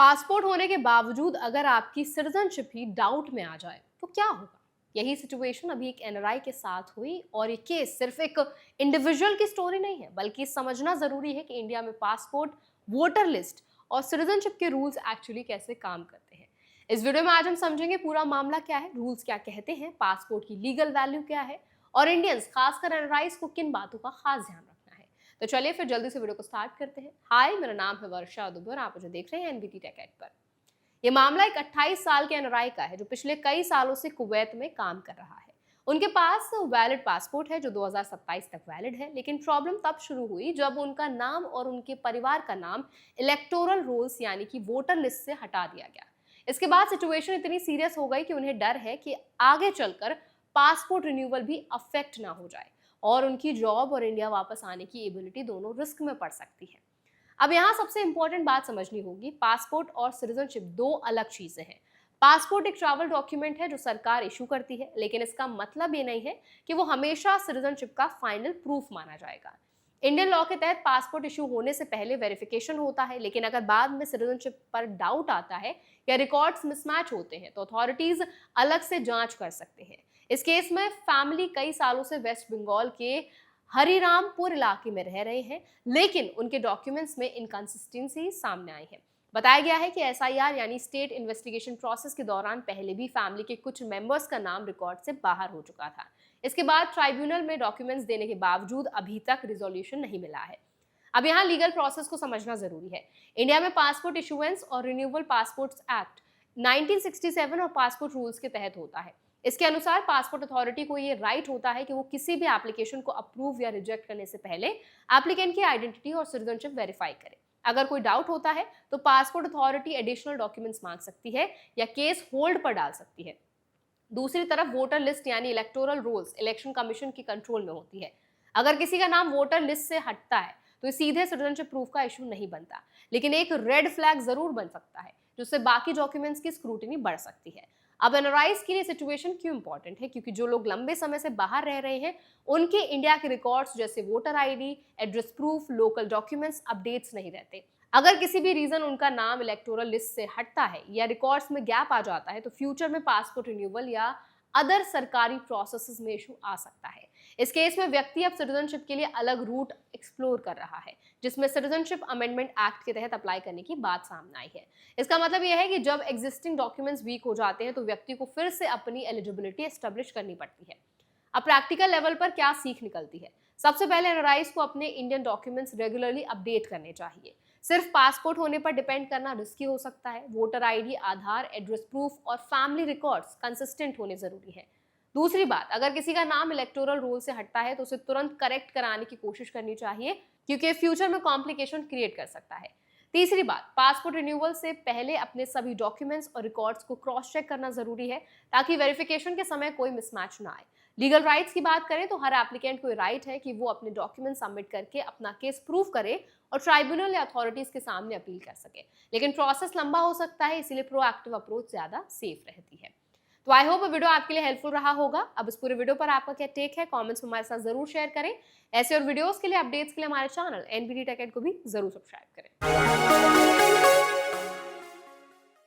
Passport होने के बावजूद अगर आपकी सिटीजनशिप ही डाउट में आ जाए तो क्या होगा। यही सिचुएशन अभी एक एनआरआई के साथ हुई और ये केस सिर्फ एक इंडिविजुअल की स्टोरी नहीं है, बल्कि समझना जरूरी है कि इंडिया में पासपोर्ट, वोटर लिस्ट और सिटीजनशिप के रूल्स एक्चुअली कैसे काम करते हैं। इस वीडियो में आज हम समझेंगे पूरा मामला क्या है, रूल्स क्या कहते हैं, पासपोर्ट की लीगल वैल्यू क्या है और इंडियंस खासकर एनआरआईज को किन बातों का खास ध्यान रखना है। तो चलिए फिर जल्दी से वीडियो को स्टार्ट करते हैं। हाय, मेरा नाम है वर्षा दुबे और आप मुझे देख रहे हैं एनबीटी टेक एड पर। ये मामला एक 28 साल के एनआरआई का है जो पिछले कई सालों से कुवैत में काम कर रहा है। उनके पास वैलिड पासपोर्ट है जो 2027 तक वैलिड है, लेकिन प्रॉब्लम तब शुरू हुई जब उनका नाम और उनके परिवार का नाम इलेक्टोरल रोल्स यानी कि वोटर लिस्ट से हटा दिया गया। इसके बाद सिचुएशन इतनी सीरियस हो गई कि उन्हें डर है कि आगे चलकर पासपोर्ट रिन्यूअल भी अफेक्ट ना हो जाए और उनकी जॉब और इंडिया वापस आने की एबिलिटी दोनों रिस्क में पड़ सकती है। अब यहाँ सबसे इंपॉर्टेंट बात समझनी होगी, पासपोर्ट और सिटीजनशिप दो अलग चीजें हैं। पासपोर्ट एक ट्रैवल डॉक्यूमेंट है जो सरकार इशू करती है, लेकिन इसका मतलब ये नहीं है कि वो हमेशा सिटीजनशिप का फाइनल प्रूफ माना जाएगा। इंडियन लॉ के तहत पासपोर्ट इशू होने से पहले वेरिफिकेशन होता है, लेकिन अगर बाद में सिटीजनशिप पर डाउट आता है या रिकॉर्ड्स मिसमैच होते हैं तो अथॉरिटीज अलग से जांच कर सकते हैं। इस केस में फैमिली कई सालों से वेस्ट बंगाल के हरिरामपुर इलाके में रह रहे हैं, लेकिन उनके डॉक्यूमेंट्स में इनकंसिस्टेंसी सामने आई है। बताया गया है कि एसआईआर यानी स्टेट इन्वेस्टिगेशन प्रोसेस के दौरान पहले भी फैमिली के कुछ मेंबर्स का नाम रिकॉर्ड से बाहर हो चुका था। इसके बाद ट्राइब्यूनल में डॉक्यूमेंट्स देने के बावजूद अभी तक रिजोल्यूशन नहीं मिला है। अब यहाँ लीगल प्रोसेस को समझना जरूरी है। इंडिया में पासपोर्ट इशुएंस और रिन्यूअल पासपोर्ट्स एक्ट 1967 और पासपोर्ट रूल्स के तहत होता है। इसके अनुसार पासपोर्ट अथॉरिटी को ये राइट होता है कि वो किसी भी एप्लीकेशन को अप्रूव या रिजेक्ट करने से पहले एप्लीकेंट की आइडेंटिटी और सिटीजनशिप वेरीफाई करे। अगर कोई डाउट होता है तो पासपोर्ट अथॉरिटी एडिशनल डॉक्यूमेंट्स मांग सकती है या केस होल्ड पर डाल सकती है। दूसरी तरफ वोटर लिस्ट यानी इलेक्टोरल रोल्स इलेक्शन कमीशन की कंट्रोल में होती है। अगर किसी का नाम वोटर लिस्ट से हटता है तो सीधे सिटीजनशिप प्रूफ का इशू नहीं बनता, लेकिन एक रेड फ्लैग जरूर बन सकता है जिससे बाकी डॉक्यूमेंट्स की स्क्रूटिनी बढ़ सकती है। अब एनआरआईज के लिए सिचुएशन क्यों इंपॉर्टेंट है, क्योंकि जो लोग लंबे समय से बाहर रह रहे हैं उनके इंडिया के रिकॉर्ड्स जैसे voter ID, address proof, local documents updates नहीं रहते। अगर किसी भी रीजन उनका नाम इलेक्टोरल लिस्ट से हटता है या रिकॉर्ड्स में गैप आ जाता है तो फ्यूचर में पासपोर्ट रिन्यूअल या अदर सरकारी प्रोसेसेस में इशू आ सकता है। इस केस में व्यक्ति अब सिटीजनशिप के लिए अलग रूट एक्सप्लोर कर रहा है, जिसमें सिटीजनशिप अमेंडमेंट एक्ट के तहत अप्लाई करने की बात सामने आई है। इसका मतलब यह है कि जब एग्जिस्टिंग डॉक्यूमेंट्स वीक हो जाते हैं तो व्यक्ति को फिर से अपनी एलिजिबिलिटी एस्टेब्लिश करनी पड़ती है। अब प्रैक्टिकल लेवल पर क्या सीख निकलती है? सबसे पहले एनआरआईज को अपने इंडियन डॉक्यूमेंट्स रेगुलरली अपडेट करने चाहिए। सिर्फ पासपोर्ट होने पर डिपेंड करना रिस्की हो सकता है। वोटर आईडी, आधार, एड्रेस प्रूफ और फैमिली रिकॉर्ड्स कंसिस्टेंट होने जरूरी है। दूसरी बात, अगर किसी का नाम इलेक्टोरल रोल से हटता है तो उसे तुरंत करेक्ट कराने की कोशिश करनी चाहिए, क्योंकि फ्यूचर में कॉम्प्लिकेशन क्रिएट कर सकता है। तीसरी बात, पासपोर्ट रिन्यूअल से पहले अपने सभी डॉक्यूमेंट्स और रिकॉर्ड्स को क्रॉस चेक करना जरूरी है ताकि वेरिफिकेशन के समय कोई मिसमैच ना आए। लीगल राइट्स की बात करें तो हर एप्लीकेंट को राइट है कि वो अपने डॉक्यूमेंट सबमिट करके अपना केस प्रूव करे और ट्राइब्यूनल या अथॉरिटीज के सामने अपील कर सके, लेकिन प्रोसेस लंबा हो सकता है, इसीलिए प्रोएक्टिव अप्रोच ज्यादा सेफ रहती है। तो आई होप वीडियो आपके लिए हेल्पफुल रहा होगा। अब इस पूरे वीडियो पर आपका क्या टेक है, कमेंट्स में हमारे साथ जरूर शेयर करें। ऐसे और वीडियोस के लिए, अपडेट्स के लिए हमारे चैनल एनबीटी टेक एड को भी जरूर सब्सक्राइब करें।